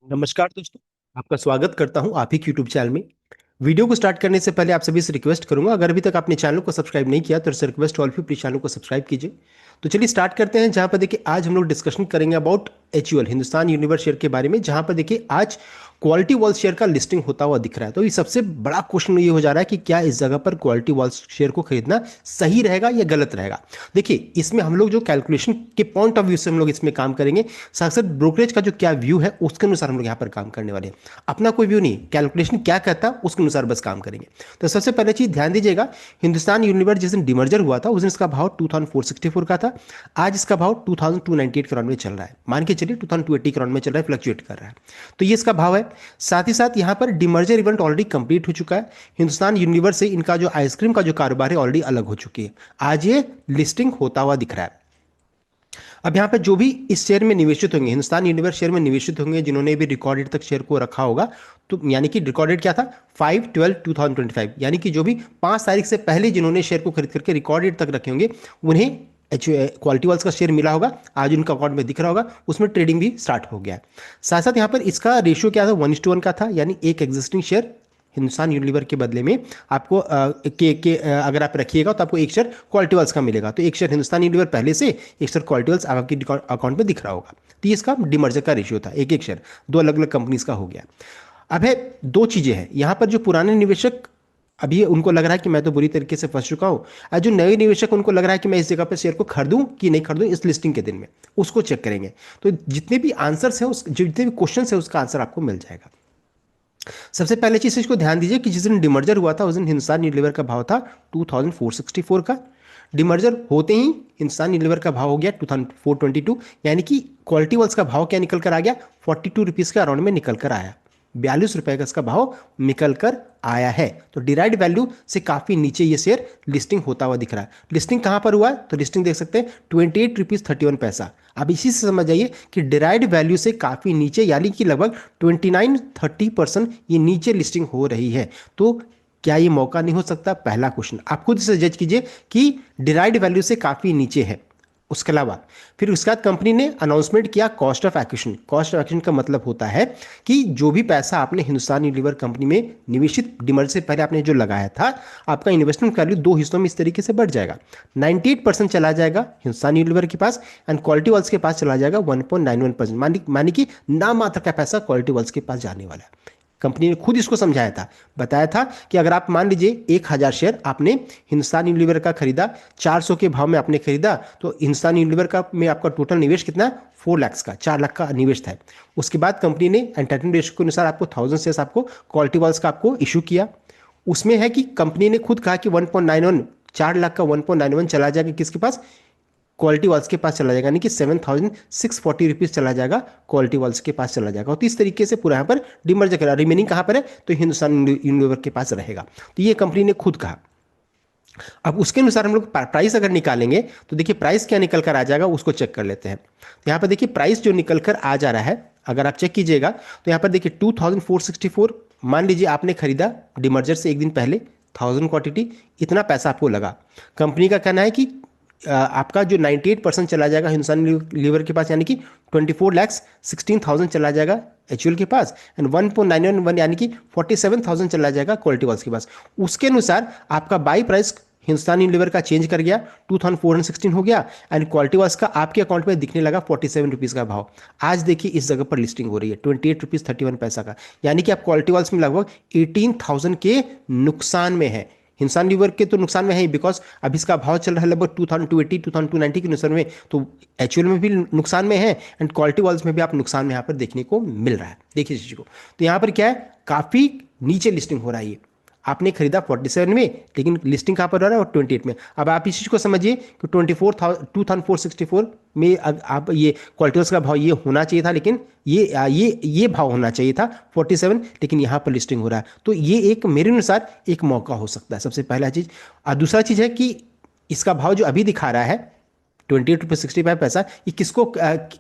नमस्कार दोस्तों। आपका स्वागत करता हूं आप ही यूट्यूब चैनल में। वीडियो को स्टार्ट करने से पहले आप सभी से रिक्वेस्ट करूंगा, अगर अभी तक आपने चैनल को सब्सक्राइब नहीं किया तो रिक्वेस्ट ऑल प्लीज चैनल को सब्सक्राइब कीजिए। तो चलिए स्टार्ट करते हैं। जहां पर देखिए आज हम लोग डिस्कशन करेंगे अबाउट एचयूएल हिंदुस्तान यूनिवर शेयर के बारे में, जहां पर देखिए आज क्वालिटी वॉल्स शेयर का लिस्टिंग होता हुआ दिख रहा है। तो ये सबसे बड़ा क्वेश्चन ये हो जा रहा है कि क्या इस जगह पर क्वालिटी वॉल्स शेयर को खरीदना सही रहेगा या गलत रहेगा। देखिए इसमें हम लोग जो कैलकुलेशन के पॉइंट ऑफ व्यू से हम लोग इसमें काम करेंगे, साथ साथ ब्रोकरेज का जो क्या व्यू है उसके अनुसार हम लोग यहाँ पर काम करने वाले हैं। अपना कोई व्यू नहीं, कैलकुलेशन क्या कहता है उसके अनुसार बस काम करेंगे। तो सबसे पहले चीज ध्यान दीजिएगा, हिंदुस्तान यूनिवर जिस दिन डिमर्जर हुआ था उस दिन इसका भाव 2464 का था। आज इसका भाव 2298 करोड़ में चल रहा है। मान के चलिए 2280 करोड़ में चल रहा है, फ्लक्चुएट कर रहा है। तो ये इसका भाव है। साथ ही साथ यहाँ पर डिमर्जर इवेंट ऑलरेडी कंप्लीट हो चुका है। हिंदुस्तान यूनिवर से इनका जो आइसक्रीम का जो कारोबार है ऑलरेडी अलग हो चुकी है। आज ये लिस्टिंग होता हुआ दिख रहा है। अब यहाँ पर जो भी इस शेयर में निवेशित होंगे, हिंदुस्तान यूनिवर शेयर में निवेशित होंगे, जिन्होंने भी रिकॉर्ड डेट तक शेयर को रखा होगा, तो यानी कि रिकॉर्ड डेट क्या था 5/12/2025, यानी कि जो भी 5 तारीख से पहले जिन्होंने शेयर को खरीद करके रिकॉर्ड डेट तक रखे होंगे उन्हें क्वालिटी वाल्स का शेयर मिला होगा। आज उनका अकाउंट में दिख रहा होगा, उसमें ट्रेडिंग भी स्टार्ट हो गया है। साथ साथ यहाँ पर इसका रेशियो क्या था, 1:1 का था, यानी एक एग्जिस्टिंग शेयर हिंदुस्तान यूनिलीवर के बदले में आपको अगर आप रखिएगा तो आपको एक शेयर क्वालिटी वाल्स का मिलेगा। तो एक शेयर हिंदुस्तान यूनिलीवर पहले से, एक शेयर क्वालिटी वाल्स आपके अकाउंट में दिख रहा होगा। तो ये इसका डिमर्जर का रेशियो था, एक एक शेयर दो अलग अलग कंपनीज का हो गया। अब है दो चीजें हैं यहाँ पर, जो पुराने निवेशक अभी उनको लग रहा है कि मैं तो बुरी तरीके से फंस चुका हूं, और जो नए निवेशक उनको लग रहा है कि मैं इस जगह पर शेयर को खरीदूं कि नहीं खरीदूं इस लिस्टिंग के दिन में, उसको चेक करेंगे। तो जितने भी आंसर्स हैं, उस जितने भी क्वेश्चन है उसका आंसर आपको मिल जाएगा। सबसे पहले चीज इसको ध्यान दीजिए कि जिस दिन डिमर्जर हुआ था उस दिन हिंदुस्तान यूनिलीवर का भाव था 2464 का। डिमर्जर होते ही हिंदुस्तान यूनिलीवर का भाव हो गया 2422, यानी कि क्वालिटी वाल्स का भाव क्या निकल कर आ गया, 42 रुपीज के अराउंड में निकल कर आया। 42 रुपए का इसका भाव निकल कर आया है। तो डिराइड वैल्यू से काफी नीचे ये शेयर लिस्टिंग होता हुआ दिख रहा है। लिस्टिंग कहां पर हुआ है, तो लिस्टिंग देख सकते हैं 28 रुपीज 31 पैसा। अब इसी से समझ जाइए कि डिराइड वैल्यू से काफी नीचे, यानी कि लगभग 29-30% ये नीचे लिस्टिंग हो रही है। तो क्या ये मौका नहीं हो सकता, पहला क्वेश्चन आप खुद से जज कीजिए कि डिराइड वैल्यू से काफी नीचे है। उसके अलावा फिर उसके बाद कंपनी ने अनाउंसमेंट किया cost of acquisition. Cost of acquisition का मतलब होता है कि जो भी पैसा आपने हिंदुस्तान यूनिलीवर कंपनी में निवेशित डिमर्जर से पहले आपने जो लगाया था, आपका इन्वेस्टमेंट वैल्यू दो हिस्सों में इस तरीके से बढ़ जाएगा। 98% चला जाएगा हिंदुस्तान यूनिलीवर के पास, एंड क्वालिटी वाल्स के पास चला जाएगा 1.91%। मानी कि नाम मात्र का पैसा क्वालिटी वाल्स के पास जाने वाला है। कंपनी ने खुद इसको समझाया था, बताया था कि अगर आप मान लीजिए 1000 शेयर आपने हिंदुस्तान यूनिलीवर का खरीदा, 400 के भाव में आपने खरीदा, तो हिंदुस्तान यूनिलीवर का में आपका टोटल निवेश कितना है, 4 लाख का, 4 लाख का निवेश था। उसके बाद कंपनी ने एंटाइटलमेंट रेशियो के अनुसार आपको 1000 शेयर आपको क्वालिटी वाल्स का आपको इशू किया। उसमें है कि कंपनी ने खुद कहा कि 1.91, 4 लाख का 1.91 चला जाएगा किसके पास, क्वालिटी वाल्स के पास चला जाएगा, यानी कि 7640 रुपीज चला जाएगा, क्वालिटी वाल्स के पास चला जाएगा। तो इस तरीके से पूरा यहाँ पर डिमर्जर करा, रिमेनिंग कहाँ पर है, तो हिंदुस्तान यूनिलीवर के पास रहेगा। तो ये कंपनी ने खुद कहा। अब उसके अनुसार हम लोग प्राइस अगर निकालेंगे तो देखिए प्राइस क्या निकल कर आ जाएगा, उसको चेक कर लेते हैं। तो यहाँ पर देखिए प्राइस जो निकल कर आ जा रहा है, अगर आप चेक कीजिएगा तो यहाँ पर देखिए 2464, मान लीजिए आपने खरीदा डिमर्जर से एक दिन पहले, 1000 क्वांटिटी, इतना पैसा आपको लगा। कंपनी का कहना है कि आपका जो 98% चला जाएगा हिंदुस्तान लीवर के पास, यानी कि 24,16,000 चला जाएगा एचयूएल के पास, एंड 1.991 यानी कि 47,000 चला जाएगा क्वालिटी वाल्स के पास। उसके अनुसार आपका बाई प्राइस हिंदुस्तान यूनिलीवर का चेंज कर गया, 2416 हो गया, एंड क्वालिटी वाल्स का आपके अकाउंट में दिखने लगा 47 रुपीज़ का भाव। आज देखिए इस जगह पर लिस्टिंग हो रही है 28 रुपीज़ 31 पैसा का, यानी कि आप क्वालिटी वाल्स में लगभग 18,000 के नुकसान में है। हिंदुस्तान लीवर के तो नुकसान में है ही, बिकॉज अभी इसका भाव चल रहा है लगभग 2280 2290 के नुकसान में, तो एचयूएल में भी नुकसान में है, एंड क्वालिटी वाल्स में भी आप नुकसान में यहाँ पर देखने को मिल रहा है। देखिए इस चीज को, तो यहाँ पर क्या है, काफी नीचे लिस्टिंग हो रहा है। आपने खरीदा 47 में, लेकिन लिस्टिंग कहाँ पर हो रहा है, और 28 में। अब आप इस चीज को समझिए कि 24,464 में आप ये क्वालिटीज का भाव ये होना चाहिए था, लेकिन ये भाव होना चाहिए था 47, लेकिन यहाँ पर लिस्टिंग हो रहा है। तो ये एक मेरे अनुसार एक मौका हो सकता है, सबसे पहला चीज। और दूसरा चीज है कि इसका भाव जो अभी दिखा रहा है 28.65 पैसा, ये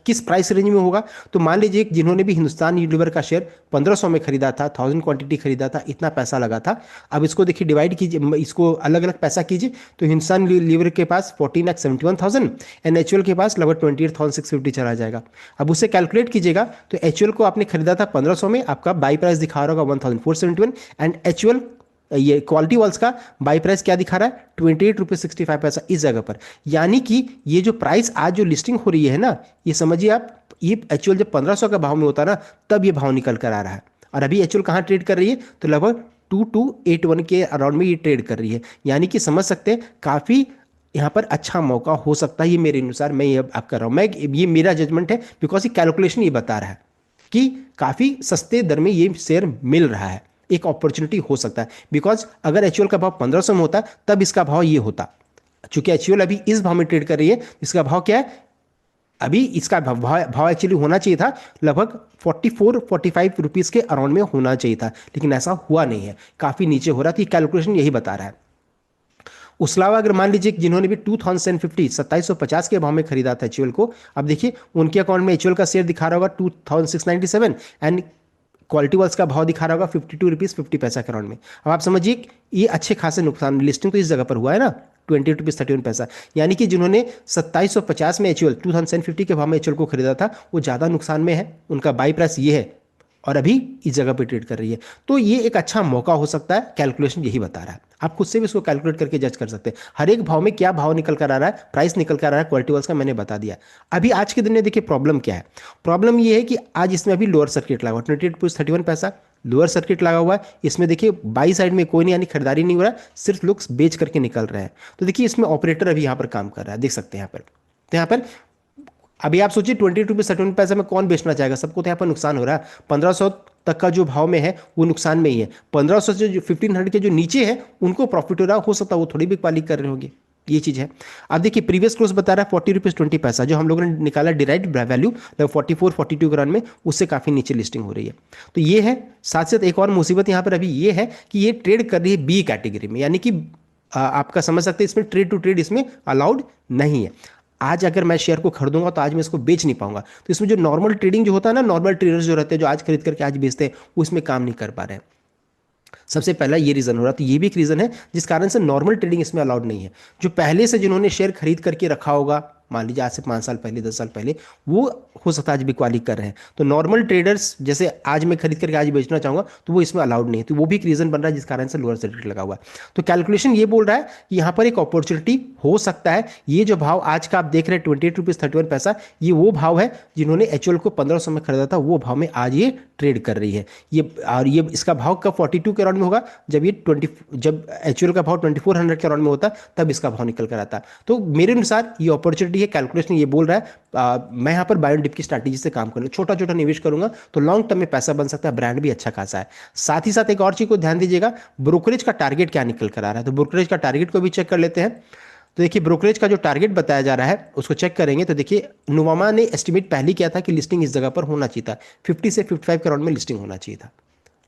किस प्राइस रेंज में होगा? तो मान लीजिए कि जिन्होंने भी हिंदुस्तान यूनिलीवर का शेयर 1500 में खरीदा था, 1000 क्वांटिटी खरीदा था, इतना पैसा लगा था। अब इसको देखिए, डिवाइड कीजिए, इसको अलग अलग पैसा कीजिए, तो हिंदुस्तान लीवर के पास 14,71,000 एंड एचयूएल के पास लगभग 28,650 चला जाएगा। अब उसे कैलकुलेट कीजिएगा, तो एचयूएल को आपने खरीदा था 1500 में, आपका बाई प्राइस दिखा रहा होगा 1471, एंड एचयूएल ये क्वालिटी वॉल्स का बाई प्राइस क्या दिखा रहा है? 28.65 रुपये इस जगह पर। यानी कि ये जो प्राइस आज जो लिस्टिंग हो रही है ना, ये समझिए आप, ये एक्चुअल जब 1500 का भाव में होता है ना, तब ये भाव निकल कर आ रहा है। और अभी एक्चुअल कहाँ ट्रेड कर रही है? तो लगभग 2281 के अराउंड में ये ट्रेड कर रही है। यानी कि समझ सकते हैं काफ़ी यहाँ पर अच्छा मौका हो सकता है, ये मेरे अनुसार, मैं ये आप कर रहा हूँ, मैं ये मेरा जजमेंट है, बिकॉज ये कैलकुलेशन ये बता रहा है कि काफ़ी सस्ते दर में ये शेयर मिल रहा है, एक अपॉर्चुनिटी हो सकता है। बिकॉज अगर एचयूएल का भाव 1500 में होता तब इसका भाव ये होता। चूंकि एचयूएल अभी इस भाव में ट्रेड कर रही है, इसका भाव क्या है? अभी इसका भाव एक्चुअली होना चाहिए था लगभग 44-45 रुपीज़ के अराउंड में होना चाहिए था, लेकिन ऐसा हुआ नहीं है, काफ़ी नीचे हो रहा था। कैलकुलेशन यही बता रहा है। उसके अलावा अगर मान लीजिए कि जिन्होंने भी 2750 2750 के भाव में खरीदा था एचयूएल को, अब देखिए उनके अकाउंट में एचयूएल का शेयर दिखा रहा होगा 2697 एंड क्वालिटी वॉल्स का भाव दिखा रहा होगा 52 रुपीज़ 50 पैसा के अराउंड में। अब आप समझिए ये अच्छे खासे नुकसान, लिस्टिंग तो इस जगह पर हुआ है ना 28 रुपीज़ 31 पैसा। यानी कि जिन्होंने 2750 में एचयूएल 2750 के भाव में एचयूएल को खरीदा था, वो ज़्यादा नुकसान में है, उनका बाई प्राइस ये है और अभी इस जगह पे ट्रेड कर रही है। तो ये एक अच्छा मौका हो सकता है, कैलकुलेशन यही बता रहा है। आप खुद से भी इसको कैलकुलेट करके जज कर सकते हैं, हर एक भाव में क्या भाव निकल कर आ रहा है, प्राइस निकल कर आ रहा है, क्वालिटी वाइज का मैंने बता दिया। अभी आज के दिन में देखिए प्रॉब्लम क्या है। प्रॉब्लम ये है कि आज इसमें अभी लोअर सर्किट लगा हुआ 28.31 लोअर सर्किट लगा हुआ है। इसमें देखिए बाई साइड में कोई नहीं, यानी खरीदारी नहीं हो रहा है, सिर्फ लोग बेच करके निकल रहे हैं। तो देखिए इसमें ऑपरेटर अभी यहाँ पर काम कर रहा है, देख सकते हैं यहाँ पर। तो यहाँ पर अभी आप सोचिए 22 रुपये 31 पैसा में कौन बेचना चाहेगा? सबको तो यहाँ पर नुकसान हो रहा है। 1500 तक का जो भाव में है वो नुकसान में ही है, 1500 से जो 1500 के जो नीचे है उनको प्रॉफिट हो रहा हो सकता है, वो थोड़ी भी क्वालिटी कर रहे होंगे, ये चीज़ है। अब देखिए प्रीवियस क्लोज बता रहा है 40 रुपीज़ 20 पैसा, जो हम लोगों ने निकाला डायरेक्ट वैल्यू 44-42 के रन में, उससे काफ़ी नीचे लिस्टिंग हो रही है। तो ये है। साथ साथ एक और मुसीबत यहाँ पर अभी ये है कि ये ट्रेड कर रही है बी कैटेगरी में, यानी कि आपका समझ सकते हैं इसमें ट्रेड टू ट्रेड इसमें अलाउड नहीं है। आज अगर मैं शेयर को खरीदूंगा तो आज मैं इसको बेच नहीं पाऊंगा। तो इसमें जो नॉर्मल ट्रेडिंग जो होता है ना, नॉर्मल ट्रेडर्स जो रहते हैं जो आज खरीद करके आज बेचते हैं, वो इसमें काम नहीं कर पा रहे हैं। सबसे पहला ये रीज़न हो रहा है। तो ये भी एक रीज़न है जिस कारण से नॉर्मल ट्रेडिंग इसमें अलाउड नहीं है। जो पहले से जिन्होंने शेयर खरीद करके रखा होगा, मान लीजिए आज से 5 साल पहले 10 साल पहले, वो हो सकता है आज भी क्वालिटी कर रहे हैं। तो नॉर्मल ट्रेडर्स जैसे आज मैं खरीद करके आज बेचना चाहूँगा तो वो इसमें अलाउड नहीं है। तो वो भी एक रीज़न बन रहा है जिस कारण से लोअर सर्किट लगा हुआ है। तो कैलकुलेशन ये बोल रहा है कि यहाँ पर एक अपॉर्चुनिटी हो सकता है। ये जो भाव आज का आप देख रहे हैं 28 रुपीज़ 31 पैसा, ये वो भाव है जिन्होंने एचयूएल को 1500 में खरीदा था, वो भाव में आज ये ट्रेड कर रही है। ये और ये इसका भाव कब 42 के राउंड में होगा? जब एचयूएल का भाव 2400 के राउंड में होता तब इसका भाव निकल कर आता। तो मेरे अनुसार ये अपॉर्चुनिटी है, कैलकुलेशन ये बोल रहा है। मैं यहाँ पर बाय एंड डिप की स्ट्रैटेजी से काम करूँगा, छोटा छोटा निवेश करूंगा तो लॉन्ग टर्म में पैसा बन सकता है, ब्रांड भी अच्छा खासा है। साथ ही साथ एक और चीज को ध्यान दीजिएगा, ब्रोकरेज का टारगेट क्या निकल कर आ रहा है। तो ब्रोकरेज का टारगेट को भी चेक कर लेते हैं। तो देखिए ब्रोकरेज का जो टारगेट बताया जा रहा है उसको चेक करेंगे तो देखिए नुवामा ने एस्टिमेट पहले किया था कि लिस्टिंग इस जगह पर होना चाहिए था, 50 से 55 के राउंड में लिस्टिंग होना चाहिए था।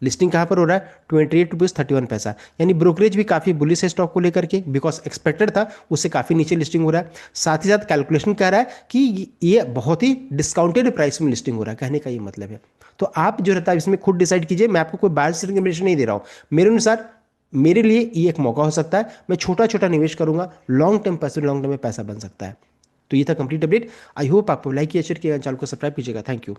लिस्टिंग कहाँ पर हो रहा है? 28 रुपीज़ 31 पैसा। यानी ब्रोकरेज भी काफ़ी बुलिश है स्टॉक को लेकर के, बिकॉज एक्सपेक्टेड था, उससे काफ़ी नीचे लिस्टिंग हो रहा है। साथ ही साथ कैलकुलेशन कह रहा है कि ये बहुत ही डिस्काउंटेड प्राइस में लिस्टिंग हो रहा है, कहने का ये मतलब है। तो आप जो रहता है इसमें खुद डिसाइड कीजिए, मैं आपको कोई बायर्स रिकमेंडेशन नहीं दे रहा हूँ। मेरे अनुसार मेरे लिए ये एक मौका हो सकता है, मैं छोटा छोटा निवेश करूंगा, लॉन्ग टर्म में पैसा बन सकता है। तो ये था कंप्लीट अपडेट। आई होप आपको लाइक किया, शेयर किया, चैनल को सब्सक्राइब कीजिएगा। Thank you.